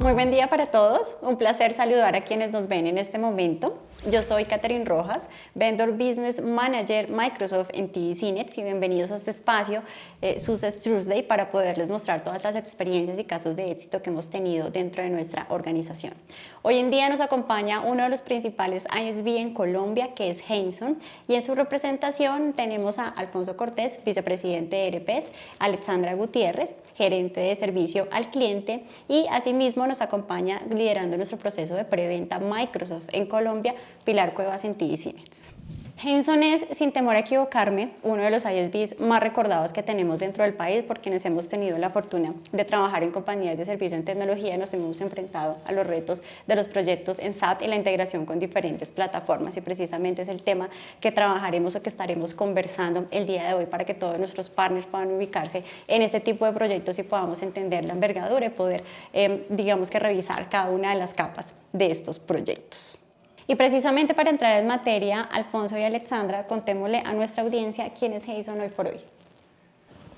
Muy buen día para todos, un placer saludar a quienes nos ven en este momento. Yo soy Catherine Rojas, Vendor Business Manager Microsoft en TD SYNNEX y bienvenidos a este espacio, Success Tuesday, para poderles mostrar todas las experiencias y casos de éxito que hemos tenido dentro de nuestra organización. Hoy en día nos acompaña uno de los principales ISV en Colombia, que es Henson, y en su representación tenemos a Alfonso Cortés, vicepresidente de ERPs, Alexandra Gutiérrez, gerente de servicio al cliente, y asimismo nos acompaña liderando nuestro proceso de preventa Microsoft en Colombia, Pilar Cuevas en TD SYNNEX. Henson es, sin temor a equivocarme, uno de los ISVs más recordados que tenemos dentro del país, por quienes hemos tenido la fortuna de trabajar en compañías de servicio en tecnología. Nos hemos enfrentado a los retos de los proyectos en SAP y la integración con diferentes plataformas, y precisamente es el tema que trabajaremos o que estaremos conversando el día de hoy, para que todos nuestros partners puedan ubicarse en este tipo de proyectos y podamos entender la envergadura y poder, digamos que revisar cada una de las capas de estos proyectos. Y precisamente para entrar en materia, Alfonso y Alexandra, contémosle a nuestra audiencia quién es Henson hoy por hoy.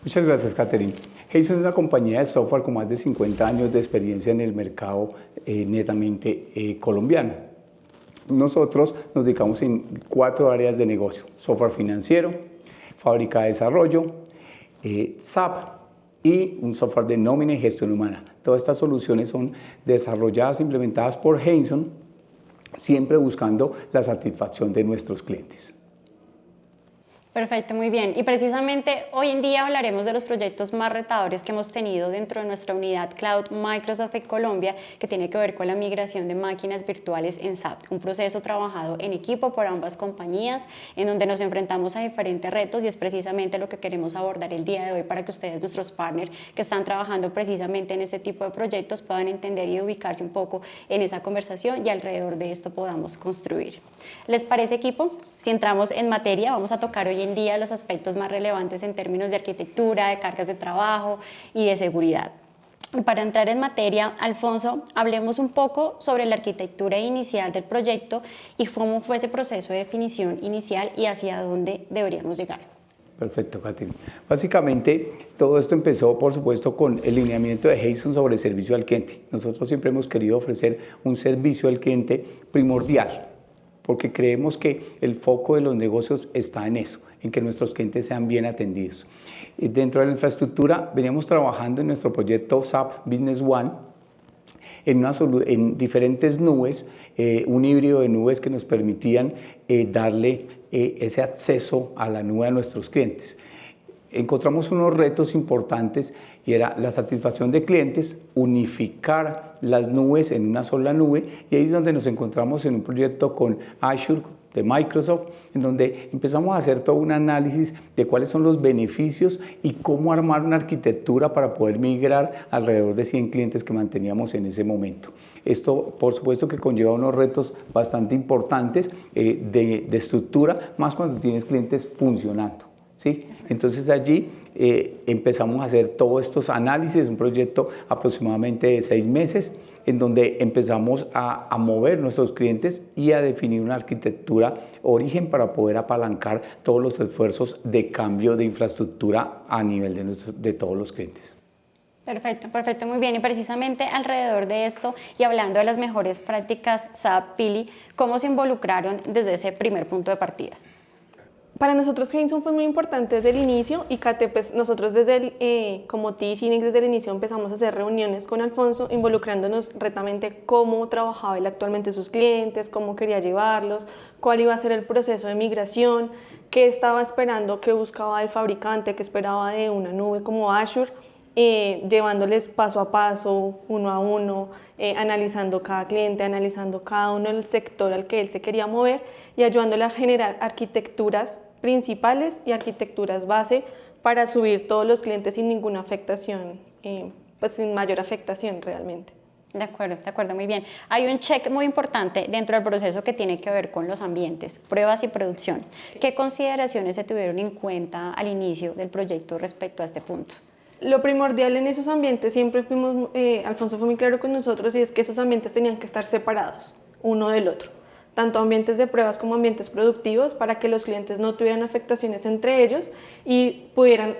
Muchas gracias, Catherine. Henson es una compañía de software con más de 50 años de experiencia en el mercado netamente colombiano. Nosotros nos dedicamos en 4 áreas de negocio: software financiero, fábrica de desarrollo, SAP y un software de nómina y gestión humana. Todas estas soluciones son desarrolladas e implementadas por Henson, siempre buscando la satisfacción de nuestros clientes. Perfecto, muy bien. Y precisamente hoy en día hablaremos de los proyectos más retadores que hemos tenido dentro de nuestra unidad Cloud Microsoft en Colombia, que tiene que ver con la migración de máquinas virtuales en SAP, un proceso trabajado en equipo por ambas compañías, en donde nos enfrentamos a diferentes retos, y es precisamente lo que queremos abordar el día de hoy, para que ustedes, nuestros partners que están trabajando precisamente en este tipo de proyectos, puedan entender y ubicarse un poco en esa conversación, y alrededor de esto podamos construir. ¿Les parece, equipo? Si entramos en materia, vamos a tocar hoy en día los aspectos más relevantes en términos de arquitectura, de cargas de trabajo y de seguridad. Para entrar en materia, Alfonso, hablemos un poco sobre la arquitectura inicial del proyecto y cómo fue ese proceso de definición inicial y hacia dónde deberíamos llegar. Perfecto, Catherine. Básicamente, todo esto empezó, por supuesto, con el lineamiento de Henson sobre el servicio al cliente. Nosotros siempre hemos querido ofrecer un servicio al cliente primordial, porque creemos que el foco de los negocios está en eso, en que nuestros clientes sean bien atendidos. Dentro de la infraestructura, veníamos trabajando en nuestro proyecto SAP Business One en diferentes nubes, un híbrido de nubes que nos permitían darle ese acceso a la nube a nuestros clientes. Encontramos unos retos importantes, y era la satisfacción de clientes, unificar las nubes en una sola nube, y ahí es donde nos encontramos en un proyecto con Azure de Microsoft, en donde empezamos a hacer todo un análisis de cuáles son los beneficios y cómo armar una arquitectura para poder migrar alrededor de 100 clientes que manteníamos en ese momento. Esto, por supuesto, que conlleva unos retos bastante importantes de estructura, más cuando tienes clientes funcionando, ¿sí? Entonces allí empezamos a hacer todos estos análisis, un proyecto aproximadamente de 6 meses, en donde empezamos a mover nuestros clientes y a definir una arquitectura origen para poder apalancar todos los esfuerzos de cambio de infraestructura a nivel de todos los clientes. Perfecto, perfecto, muy bien. Y precisamente alrededor de esto, y hablando de las mejores prácticas SAP, Pili, ¿cómo se involucraron desde ese primer punto de partida? Para nosotros Henson fue muy importante desde el inicio, y Kate, pues nosotros como TD SYNNEX desde el inicio empezamos a hacer reuniones con Alfonso, involucrándonos retamente cómo trabajaba él actualmente sus clientes, cómo quería llevarlos, cuál iba a ser el proceso de migración, qué estaba esperando, qué buscaba del fabricante, qué esperaba de una nube como Azure, llevándoles paso a paso, uno a uno, analizando cada cliente, analizando cada uno del sector al que él se quería mover, y ayudándole a generar arquitecturas principales y arquitecturas base para subir todos los clientes sin ninguna afectación, pues sin mayor afectación realmente. De acuerdo, muy bien. Hay un check muy importante dentro del proceso que tiene que ver con los ambientes, pruebas y producción. ¿Qué consideraciones se tuvieron en cuenta al inicio del proyecto respecto a este punto? Lo primordial en esos ambientes, siempre Alfonso fue muy claro con nosotros, y es que esos ambientes tenían que estar separados uno del otro. tanto ambientes de pruebas como ambientes productivos, para que los clientes no tuvieran afectaciones entre ellos y pudieran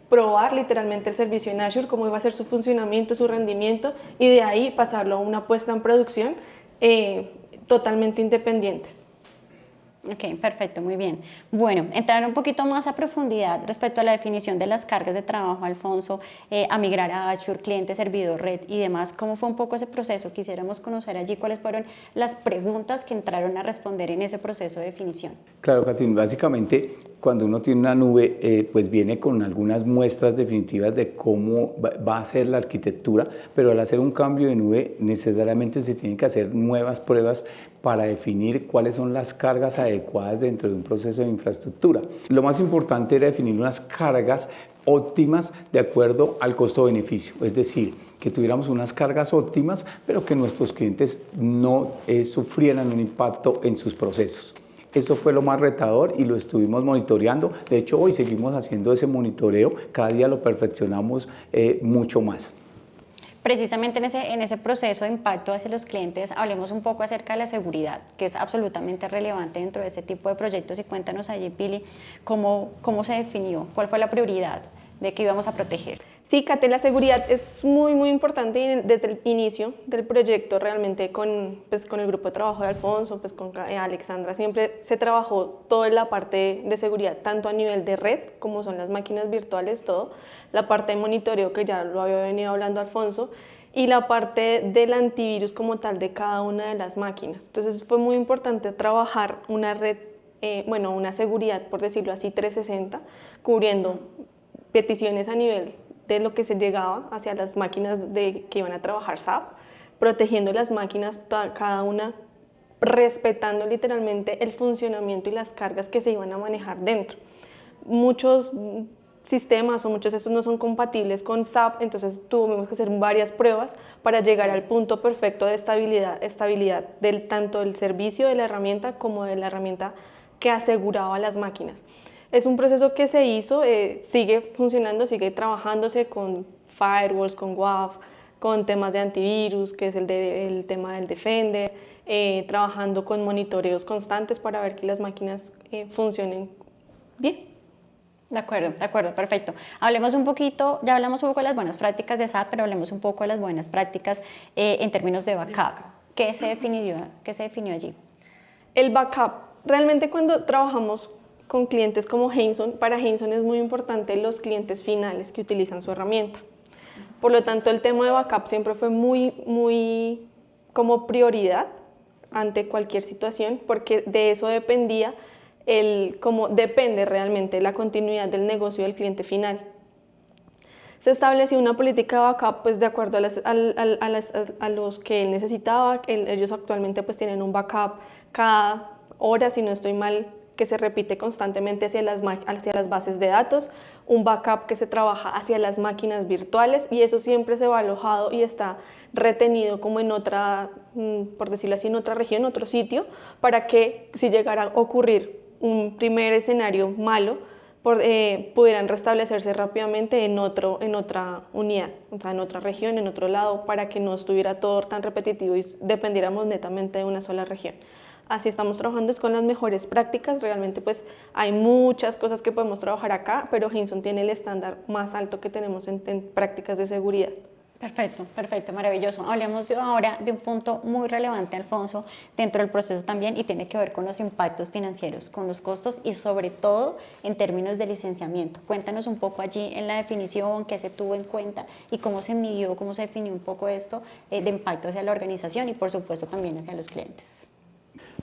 probar literalmente el servicio en Azure, cómo iba a ser su funcionamiento, su rendimiento, y de ahí pasarlo a una puesta en producción totalmente independientes. Ok, perfecto, muy bien. Bueno, entrar un poquito más a profundidad respecto a la definición de las cargas de trabajo, Alfonso, a migrar a Azure, cliente, servidor, red y demás. ¿Cómo fue un poco ese proceso? Quisiéramos conocer allí cuáles fueron las preguntas que entraron a responder en ese proceso de definición. Claro, Catherine, básicamente cuando uno tiene una nube, pues viene con algunas muestras definitivas de cómo va a ser la arquitectura, pero al hacer un cambio de nube necesariamente se tienen que hacer nuevas pruebas para definir cuáles son las cargas adecuadas dentro de un proceso de infraestructura. Lo más importante era definir unas cargas óptimas de acuerdo al costo-beneficio, es decir, que tuviéramos unas cargas óptimas, pero que nuestros clientes no sufrieran un impacto en sus procesos. Eso fue lo más retador y lo estuvimos monitoreando. De hecho, hoy seguimos haciendo ese monitoreo, cada día lo perfeccionamos mucho más. Precisamente en ese proceso de impacto hacia los clientes, hablemos un poco acerca de la seguridad, que es absolutamente relevante dentro de este tipo de proyectos. Y cuéntanos allí, Pili, cómo se definió, cuál fue la prioridad de que íbamos a proteger. Sí, Kate, la seguridad es muy importante y desde el inicio del proyecto realmente con el grupo de trabajo de Alfonso, pues con Alexandra, siempre se trabajó toda la parte de seguridad, tanto a nivel de red, como son las máquinas virtuales, todo, la parte de monitoreo que ya lo había venido hablando Alfonso, y la parte del antivirus como tal de cada una de las máquinas. Entonces fue muy importante trabajar una red, una seguridad, por decirlo así, 360, cubriendo peticiones a nivel de lo que se llegaba hacia las máquinas que iban a trabajar SAP, protegiendo las máquinas, cada una respetando literalmente el funcionamiento y las cargas que se iban a manejar dentro. Muchos sistemas o muchos de estos no son compatibles con SAP, entonces tuvimos que hacer varias pruebas para llegar al punto perfecto de estabilidad tanto del servicio de la herramienta como de la herramienta que aseguraba las máquinas. Es un proceso que se hizo, sigue funcionando, sigue trabajándose con firewalls, con WAF, con temas de antivirus, que es el tema del Defender, trabajando con monitoreos constantes para ver que las máquinas funcionen bien. De acuerdo, perfecto. Hablemos un poquito, ya hablamos un poco de las buenas prácticas de SAP, pero hablemos un poco de las buenas prácticas en términos de backup. ¿Qué se definió allí? El backup, realmente cuando trabajamos con clientes como Henson, para Henson es muy importante los clientes finales que utilizan su herramienta. Por lo tanto, el tema de backup siempre fue muy como prioridad ante cualquier situación, porque de eso dependía cómo depende realmente la continuidad del negocio del cliente final. Se estableció una política de backup pues, de acuerdo a los que él necesitaba. Ellos actualmente pues, tienen un backup cada hora, si no estoy mal, que se repite constantemente hacia las bases de datos, un backup que se trabaja hacia las máquinas virtuales y eso siempre se va alojado y está retenido como en otra, por decirlo así, en otra región, otro sitio, para que si llegara a ocurrir un primer escenario malo, pudieran restablecerse rápidamente en otra unidad, o sea, en otra región, en otro lado, para que no estuviera todo tan repetitivo y dependiéramos netamente de una sola región. Así estamos trabajando, es con las mejores prácticas, realmente pues hay muchas cosas que podemos trabajar acá, pero Henson tiene el estándar más alto que tenemos en prácticas de seguridad. Perfecto, maravilloso. Hablemos ahora de un punto muy relevante, Alfonso, dentro del proceso también y tiene que ver con los impactos financieros, con los costos y sobre todo en términos de licenciamiento. Cuéntanos un poco allí en la definición, qué se tuvo en cuenta y cómo se midió, cómo se definió un poco esto de impacto hacia la organización y por supuesto también hacia los clientes.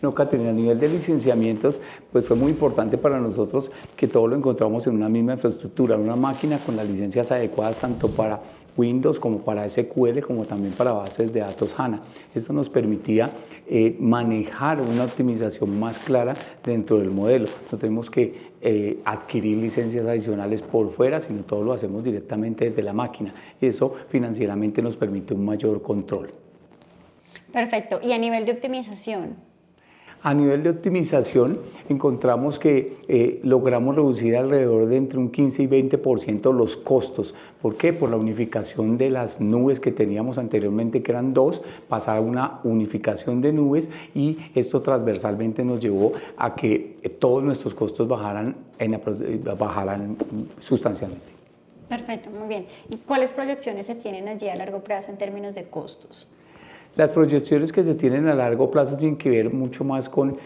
No, Caterina, a nivel de licenciamientos, pues fue muy importante para nosotros que todo lo encontramos en una misma infraestructura, en una máquina con las licencias adecuadas tanto para Windows como para SQL, como también para bases de datos HANA. Esto nos permitía manejar una optimización más clara dentro del modelo. No tenemos que adquirir licencias adicionales por fuera, sino todo lo hacemos directamente desde la máquina. Y eso financieramente nos permite un mayor control. Perfecto. Y a nivel de optimización, A nivel de optimización, encontramos que logramos reducir alrededor de entre un 15 y 20% los costos. ¿Por qué? Por la unificación de las nubes que teníamos anteriormente, que eran dos, pasar a una unificación de nubes, y esto transversalmente nos llevó a que todos nuestros costos bajaran sustancialmente. Perfecto, muy bien. ¿Y cuáles proyecciones se tienen allí a largo plazo en términos de costos? Las proyecciones que se tienen a largo plazo tienen que ver mucho más con,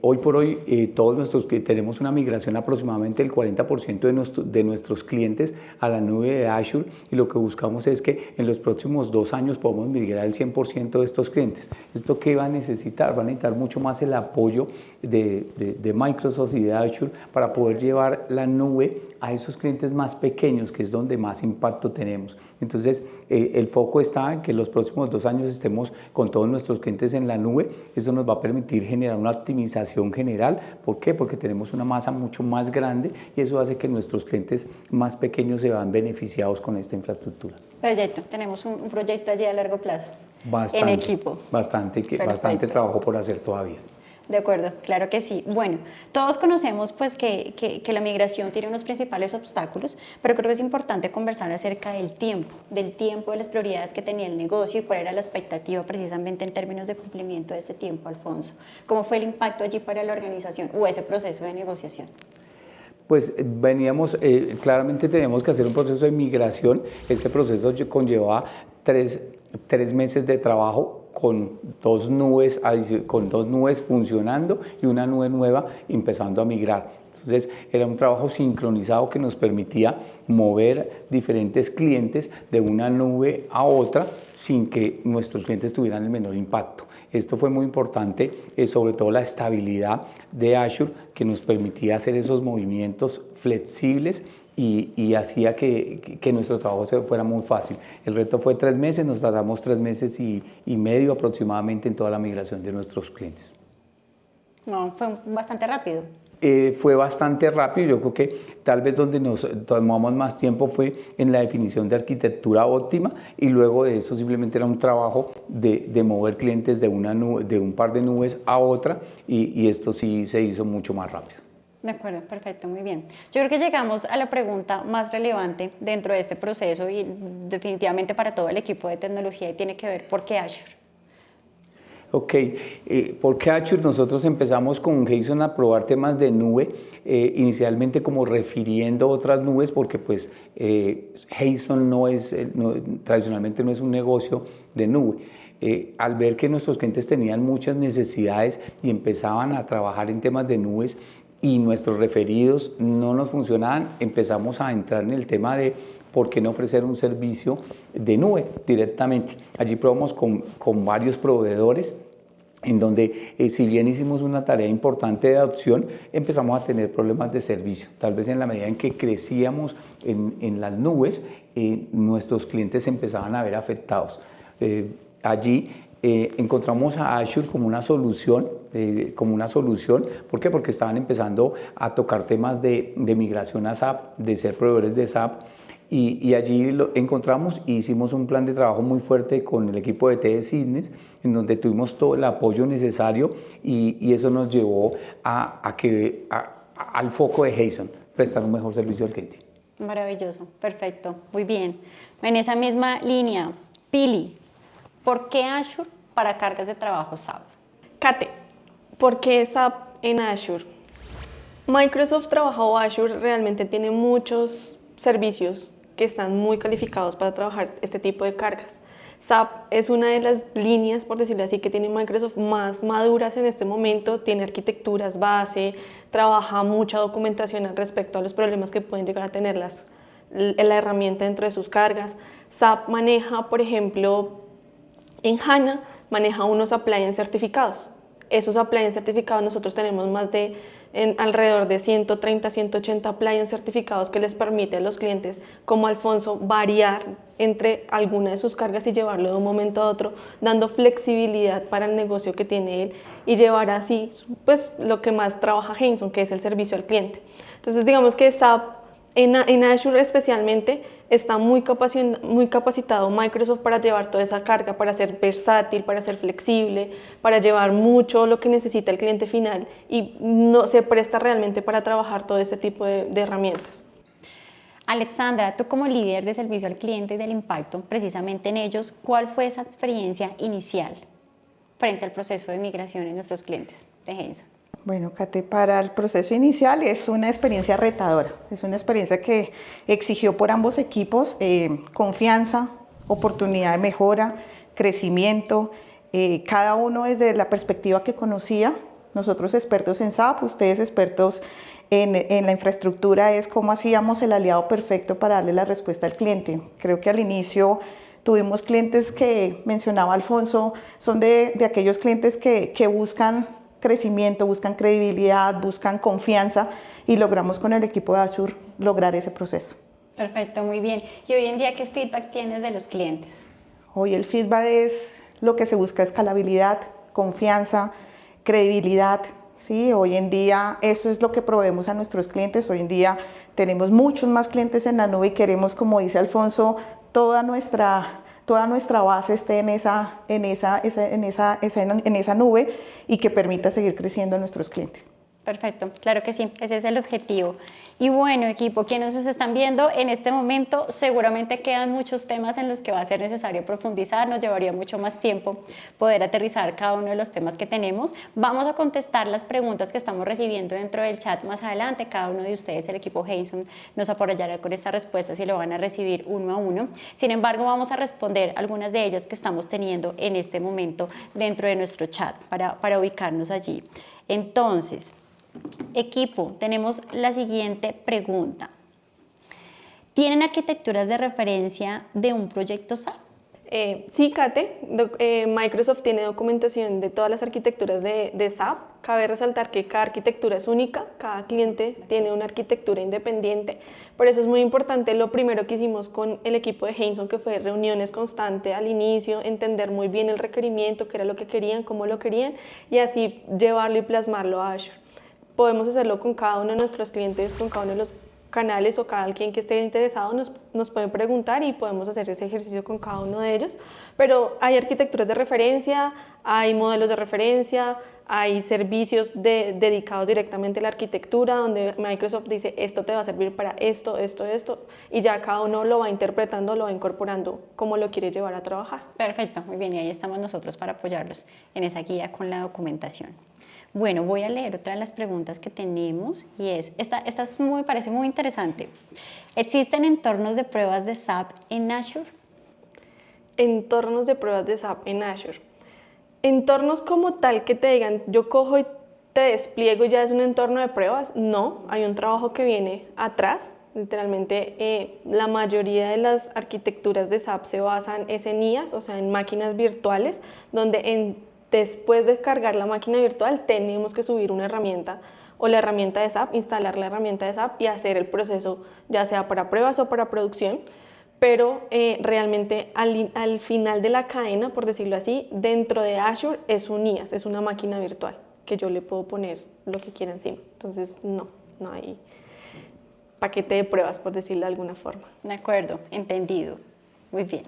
hoy por hoy, todos nuestros, que tenemos una migración aproximadamente del 40% de nuestros clientes a la nube de Azure, y lo que buscamos es que en los próximos 2 años podamos migrar el 100% de estos clientes. ¿Esto qué va a necesitar? Va a necesitar mucho más el apoyo de Microsoft y de Azure para poder llevar la nube a esos clientes más pequeños, que es donde más impacto tenemos. Entonces, el foco está en que en los próximos 2 años estemos con todos nuestros clientes en la nube. Eso nos va a permitir generar una optimización general. ¿Por qué? Porque tenemos una masa mucho más grande, y eso hace que nuestros clientes más pequeños se vean beneficiados con esta infraestructura. Proyecto, tenemos un proyecto allí a largo plazo. Bastante, en equipo. Bastante trabajo por hacer todavía. De acuerdo, claro que sí. Bueno, todos conocemos pues que la migración tiene unos principales obstáculos, pero creo que es importante conversar acerca del tiempo, de las prioridades que tenía el negocio y cuál era la expectativa precisamente en términos de cumplimiento de este tiempo, Alfonso. ¿Cómo fue el impacto allí para la organización o ese proceso de negociación? Pues claramente teníamos que hacer un proceso de migración. Este proceso conllevaba tres meses de trabajo con dos nubes funcionando y una nube nueva empezando a migrar. Entonces era un trabajo sincronizado que nos permitía mover diferentes clientes de una nube a otra sin que nuestros clientes tuvieran el menor impacto. Esto fue muy importante, sobre todo la estabilidad de Azure, que nos permitía hacer esos movimientos flexibles y hacía que nuestro trabajo fuera muy fácil. El reto fue 3 meses, nos tardamos 3 meses y medio aproximadamente en toda la migración de nuestros clientes. No, fue bastante rápido. Fue bastante rápido. Yo creo que tal vez donde nos tomamos más tiempo fue en la definición de arquitectura óptima, y luego de eso simplemente era un trabajo de mover clientes de un par de nubes a otra, y esto sí se hizo mucho más rápido. De acuerdo, perfecto, muy bien. Yo creo que llegamos a la pregunta más relevante dentro de este proceso y definitivamente para todo el equipo de tecnología, y tiene que ver ¿por qué Azure? Ok, ¿por qué Azure? Nosotros empezamos con Jason a probar temas de nube, inicialmente como refiriendo otras nubes, porque pues Jason tradicionalmente no es un negocio de nube. Al ver que nuestros clientes tenían muchas necesidades y empezaban a trabajar en temas de nubes y nuestros referidos no nos funcionaban, empezamos a entrar en el tema de ¿por qué no ofrecer un servicio de nube directamente? Allí probamos con varios proveedores, en donde si bien hicimos una tarea importante de adopción, empezamos a tener problemas de servicio. Tal vez en la medida en que crecíamos en las nubes, nuestros clientes se empezaban a ver afectados. Allí encontramos a Azure como una solución. ¿Por qué? Porque estaban empezando a tocar temas de migración a SAP, de ser proveedores de SAP, y allí lo encontramos y hicimos un plan de trabajo muy fuerte con el equipo de TD Cisnes, en donde tuvimos todo el apoyo necesario, y eso nos llevó al foco de Jason, prestar un mejor servicio al cliente. Maravilloso, perfecto, muy bien. En esa misma línea, Pili, ¿por qué Azure para cargas de trabajo SAP? Kate, ¿por qué SAP en Azure? Microsoft trabajado Azure realmente tiene muchos servicios que están muy calificados para trabajar este tipo de cargas. SAP es una de las líneas, por decirlo así, que tiene Microsoft más maduras en este momento, tiene arquitecturas base, trabaja mucha documentación al respecto a los problemas que pueden llegar a tener la herramienta dentro de sus cargas. SAP maneja, por ejemplo, en HANA, maneja unos appliance certificados. Esos appliance certificados nosotros tenemos alrededor de 130, 180 appliance certificados que les permite a los clientes como Alfonso variar entre alguna de sus cargas y llevarlo de un momento a otro, dando flexibilidad para el negocio que tiene él y llevar así pues lo que más trabaja Jason, que es el servicio al cliente. Entonces digamos que SAP en Azure especialmente está muy capacitado Microsoft para llevar toda esa carga, para ser versátil, para ser flexible, para llevar mucho lo que necesita el cliente final y no se presta realmente para trabajar todo ese tipo de herramientas. Alexandra, tú como líder de servicio al cliente y del impacto precisamente en ellos, ¿cuál fue esa experiencia inicial frente al proceso de migración en nuestros clientes de Henson? Bueno, Kate, para el proceso inicial es una experiencia retadora, es una experiencia que exigió por ambos equipos confianza, oportunidad de mejora, crecimiento, cada uno desde la perspectiva que conocía, nosotros expertos en SAP, ustedes expertos en la infraestructura, es cómo hacíamos el aliado perfecto para darle la respuesta al cliente. Creo que al inicio tuvimos clientes que mencionaba Alfonso, son de aquellos clientes que buscan crecimiento, buscan credibilidad, buscan confianza y logramos con el equipo de Azure lograr ese proceso. Perfecto, muy bien. ¿Y hoy en día qué feedback tienes de los clientes? Hoy el feedback es lo que se busca: escalabilidad, confianza, credibilidad. Sí, hoy en día eso es lo que proveemos a nuestros clientes. Hoy en día tenemos muchos más clientes en la nube y queremos, como dice Alfonso, toda nuestra base esté en esa nube y que permita seguir creciendo a nuestros clientes. Perfecto, claro que sí, ese es el objetivo. Y bueno, equipo, quienes nos están viendo en este momento, seguramente quedan muchos temas en los que va a ser necesario profundizar, nos llevaría mucho más tiempo poder aterrizar cada uno de los temas que tenemos. Vamos a contestar las preguntas que estamos recibiendo dentro del chat más adelante. Cada uno de ustedes, el equipo Henson, nos apoyará con estas respuestas y lo van a recibir uno a uno. Sin embargo, vamos a responder algunas de ellas que estamos teniendo en este momento dentro de nuestro chat para ubicarnos allí. Entonces, equipo, tenemos la siguiente pregunta. ¿Tienen arquitecturas de referencia de un proyecto SAP? Sí, Kate, Microsoft tiene documentación de todas las arquitecturas de SAP. Cabe resaltar que cada arquitectura es única, cada cliente tiene una arquitectura independiente. Por eso es muy importante lo primero que hicimos con el equipo de Henson, que fue reuniones constantes al inicio, entender muy bien el requerimiento, qué era lo que querían, cómo lo querían, y así llevarlo y plasmarlo a Azure. Podemos hacerlo con cada uno de nuestros clientes, con cada uno de los canales o cada quien que esté interesado nos puede preguntar y podemos hacer ese ejercicio con cada uno de ellos. Pero hay arquitecturas de referencia, hay modelos de referencia, hay servicios dedicados directamente a la arquitectura donde Microsoft dice esto te va a servir para esto, y ya cada uno lo va interpretando, lo va incorporando como lo quiere llevar a trabajar. Perfecto, muy bien, y ahí estamos nosotros para apoyarlos en esa guía con la documentación. Bueno, voy a leer otra de las preguntas que tenemos y esta me parece muy interesante. ¿Existen entornos de pruebas de SAP en Azure? Entornos de pruebas de SAP en Azure. Entornos como tal que te digan, yo cojo y te despliego y ya es un entorno de pruebas. No, hay un trabajo que viene atrás. Literalmente la mayoría de las arquitecturas de SAP se basan en IaaS, o sea, en máquinas virtuales, donde después de cargar la máquina virtual tenemos que subir una herramienta o la herramienta de SAP, instalar la herramienta de SAP y hacer el proceso ya sea para pruebas o para producción, pero realmente al final de la cadena, por decirlo así, dentro de Azure es un IaaS, es una máquina virtual que yo le puedo poner lo que quiera encima. Entonces no hay paquete de pruebas, por decirlo de alguna forma. De acuerdo, entendido. Muy bien.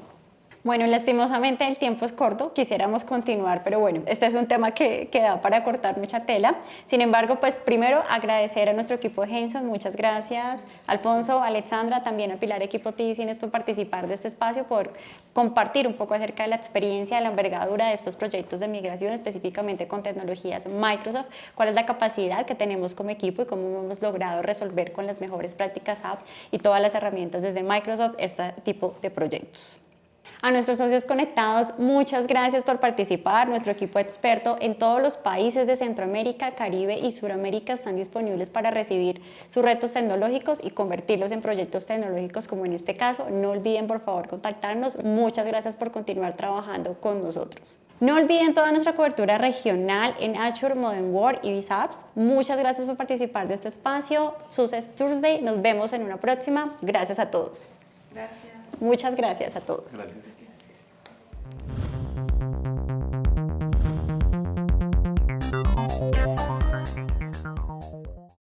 Bueno, lastimosamente el tiempo es corto, quisiéramos continuar, pero bueno, este es un tema que da para cortar mucha tela. Sin embargo, pues primero agradecer a nuestro equipo de Henson, muchas gracias, Alfonso, Alexandra, también a Pilar Equipo TD-SYNNEX por participar de este espacio, por compartir un poco acerca de la experiencia, de la envergadura de estos proyectos de migración, específicamente con tecnologías Microsoft, cuál es la capacidad que tenemos como equipo y cómo hemos logrado resolver con las mejores prácticas SAP y todas las herramientas desde Microsoft este tipo de proyectos. A nuestros socios conectados, muchas gracias por participar. Nuestro equipo experto en todos los países de Centroamérica, Caribe y Suramérica están disponibles para recibir sus retos tecnológicos y convertirlos en proyectos tecnológicos como en este caso. No olviden por favor contactarnos. Muchas gracias por continuar trabajando con nosotros. No olviden toda nuestra cobertura regional en Azure, Modern World y BizApps. Muchas gracias por participar de este espacio. Success Tuesday. Nos vemos en una próxima. Gracias a todos. Gracias. Muchas gracias a todos. Gracias.